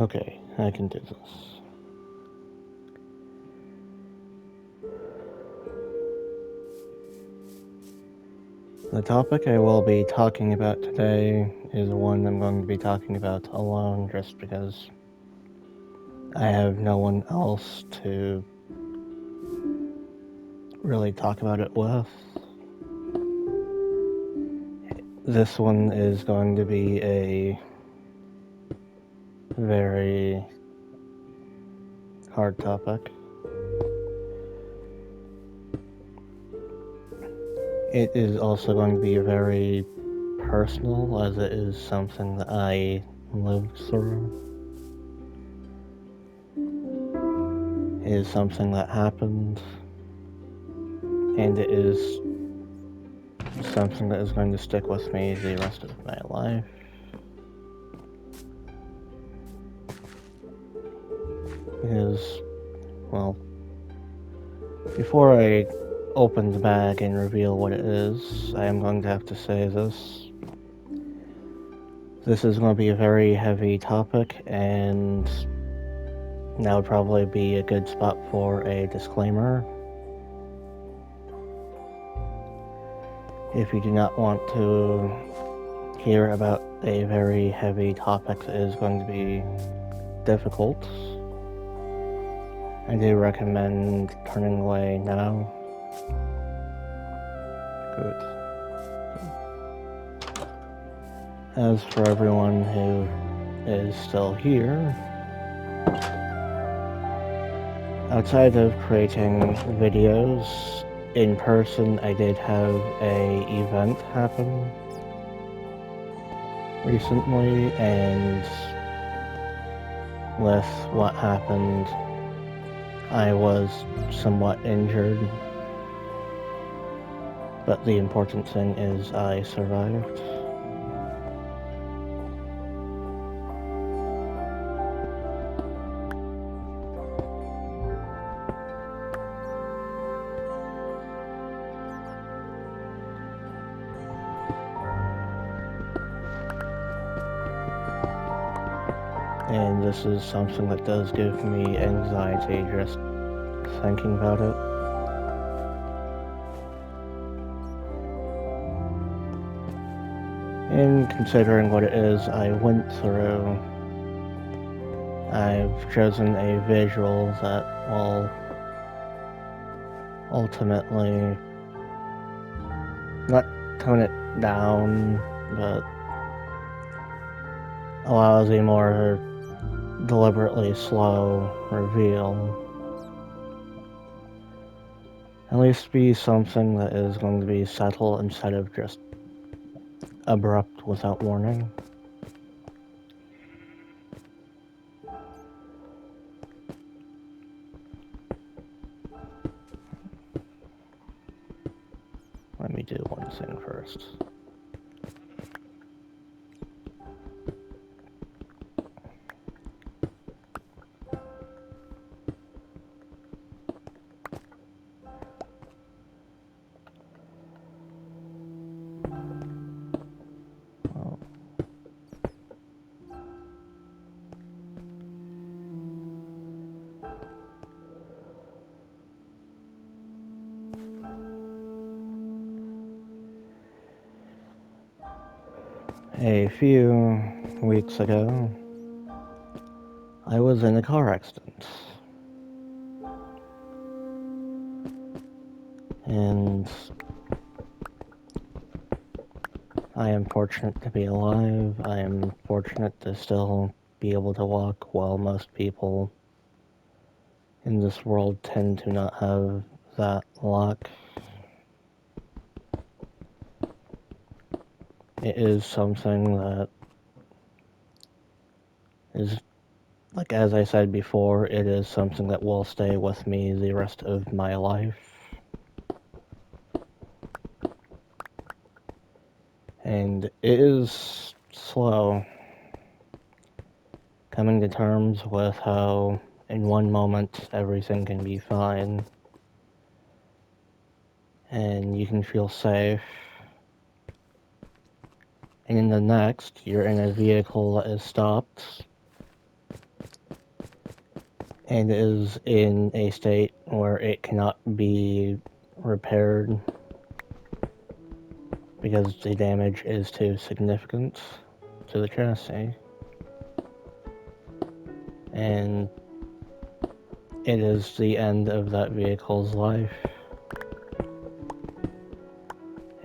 Okay, I can do this. The topic I will be talking about today is one I'm going to be talking about alone just because I have no one else to really talk about it with. This one is going to be a very hard topic. It is also going to be very personal, as it is something that I lived through. It is something that happened, and it is something that is going to stick with me the rest of my life. Because, well, before I open the bag and reveal what it is, I am going to have to say this. This is going to be a very heavy topic, and that would probably be a good spot for a disclaimer. If you do not want to hear about a very heavy topic that is going to be difficult, I do recommend turning away now. Good. As for everyone who is still here, outside of creating videos in person, I did have a event happen recently, and with what happened, I was somewhat injured, but the important thing is I survived. And this is something that does give me anxiety just thinking about it. And considering what it is I went through, I've chosen a visual that will ultimately not tone it down, but allows a more deliberately slow reveal. At least be something that is going to be subtle instead of just abrupt without warning. Let me do one thing first. A few weeks ago, I was in a car accident. And I am fortunate to be alive. I am fortunate to still be able to walk, while most people in this world tend to not have that luck. It is something that is, like as I said before, it is something that will stay with me the rest of my life. And it is slow coming to terms with how in one moment everything can be fine and you can feel safe, and in the next you're in a vehicle that is stopped and is in a state where it cannot be repaired because the damage is too significant to the chassis. And it is the end of that vehicle's life.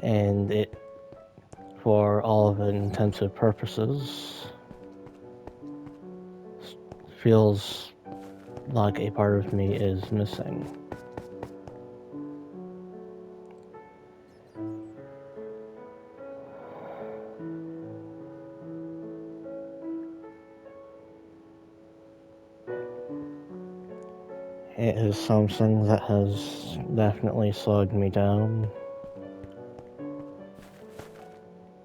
And it, for all of intensive purposes, feels like a part of me is missing. It is something that has definitely slowed me down.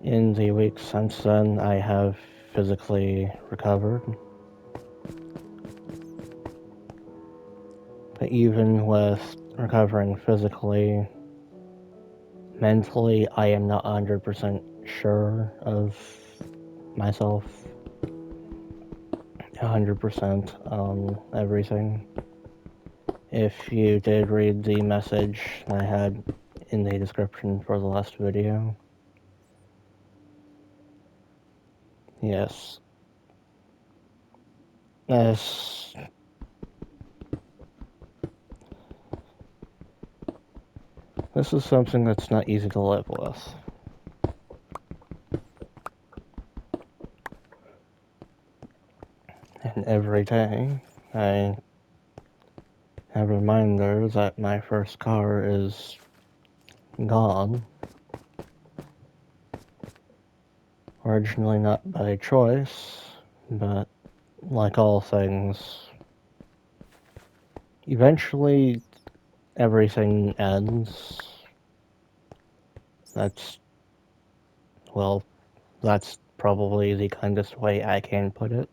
In the weeks since then, I have physically recovered. But even with recovering physically, mentally, I am not 100% sure of myself. 100% on everything. If you did read the message I had in the description for the last video, yes. This is something that's not easy to live with. And every day, I have a reminder that my first car is gone. Originally not by choice, but like all things, eventually everything ends. That's probably the kindest way I can put it.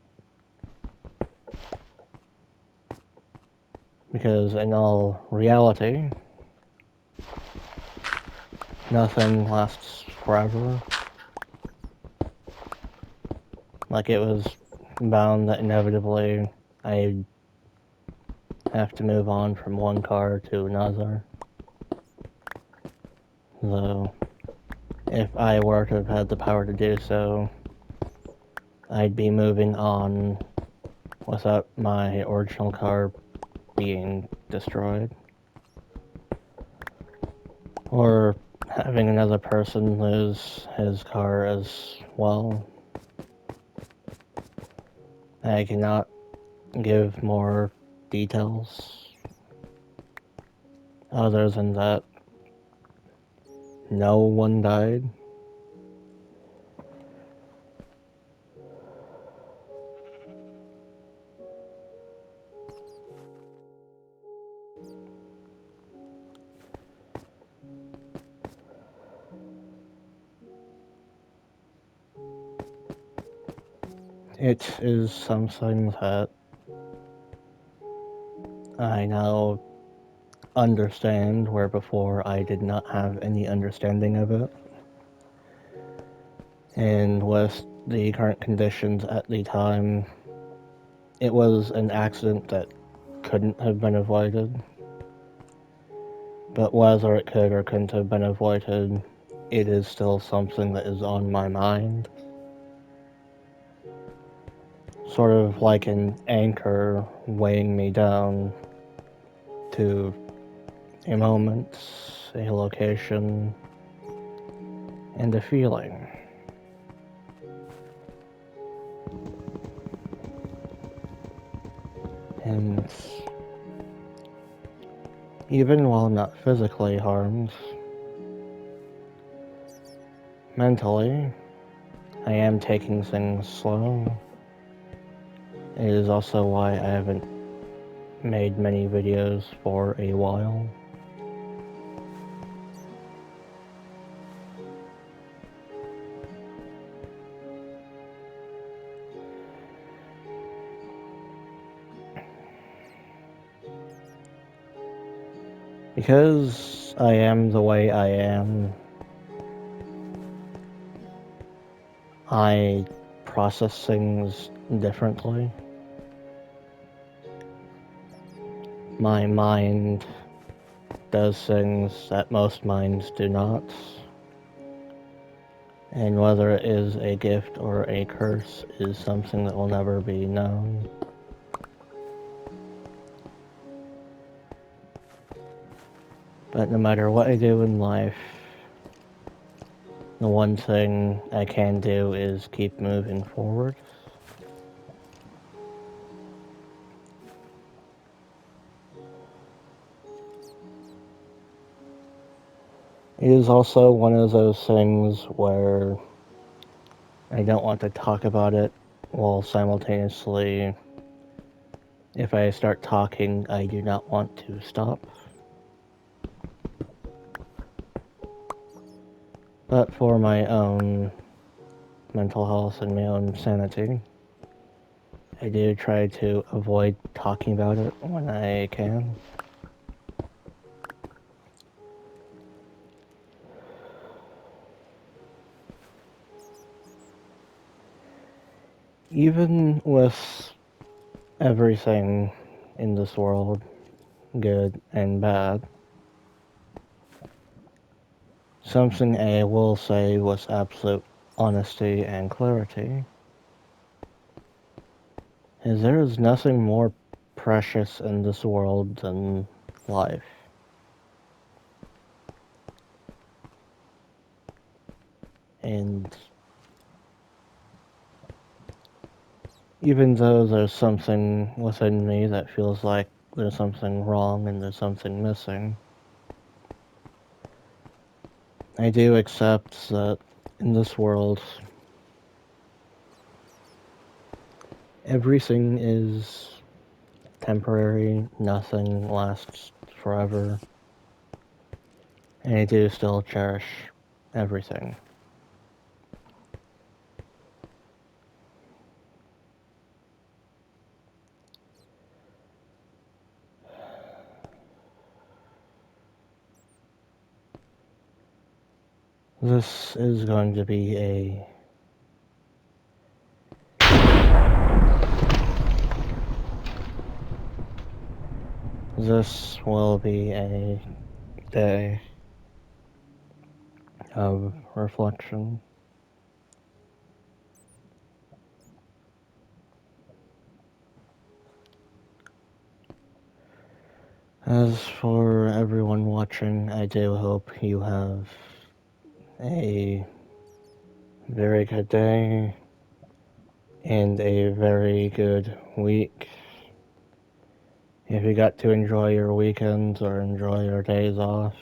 Because in all reality, nothing lasts forever. Like, it was bound that inevitably I'd have to move on from one car to another. Though, if I were to have had the power to do so, I'd be moving on without my original car being destroyed. Or having another person lose his car as well. I cannot give more details other than that no one died. It is something that I now understand, where before I did not have any understanding of it. And with the current conditions at the time, it was an accident that couldn't have been avoided. But whether it could or couldn't have been avoided, it is still something that is on my mind. Sort of like an anchor weighing me down to a moment, a location, and a feeling. And even while not physically harmed, mentally, I am taking things slow. It is also why I haven't made many videos for a while. Because I am the way I am, I process things differently. my mind does things that most minds do not. And whether it is a gift or a curse is something that will never be known. But no matter what I do in life, the one thing I can do is keep moving forward. It is also one of those things where I don't want to talk about it while simultaneously, if I start talking, I do not want to stop. But for my own mental health and my own sanity, I do try to avoid talking about it when I can. Even with everything in this world, good and bad, something I will say with absolute honesty and clarity is there is nothing more precious in this world than life. And even though there's something within me that feels like there's something wrong and there's something missing, I do accept that in this world, everything is temporary, nothing lasts forever, and I do still cherish everything. This is going to be a This will be a day of reflection. As for everyone watching, I do hope you have a very good day and a very good week. If you got to enjoy your weekends or enjoy your days off,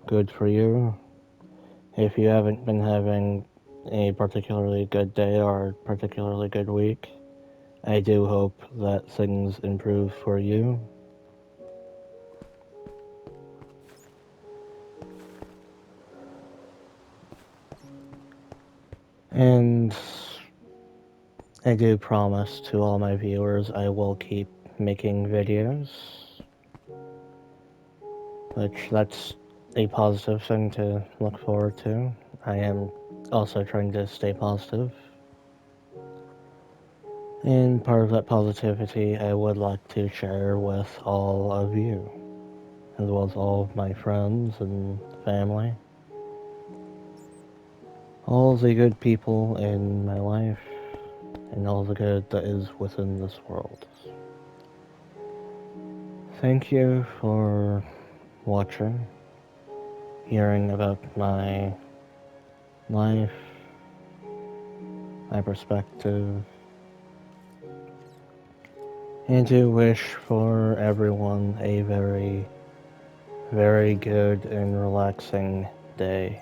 good for you. If you haven't been having a particularly good day or a particularly good week, I do hope that things improve for you. And I do promise to all my viewers I will keep making videos, which that's a positive thing to look forward to. I am also trying to stay positive. And part of that positivity I would like to share with all of you, as well as all of my friends and family. All the good people in my life, and all the good that is within this world. Thank you for watching, hearing about my life, my perspective, and to wish for everyone a very, very good and relaxing day.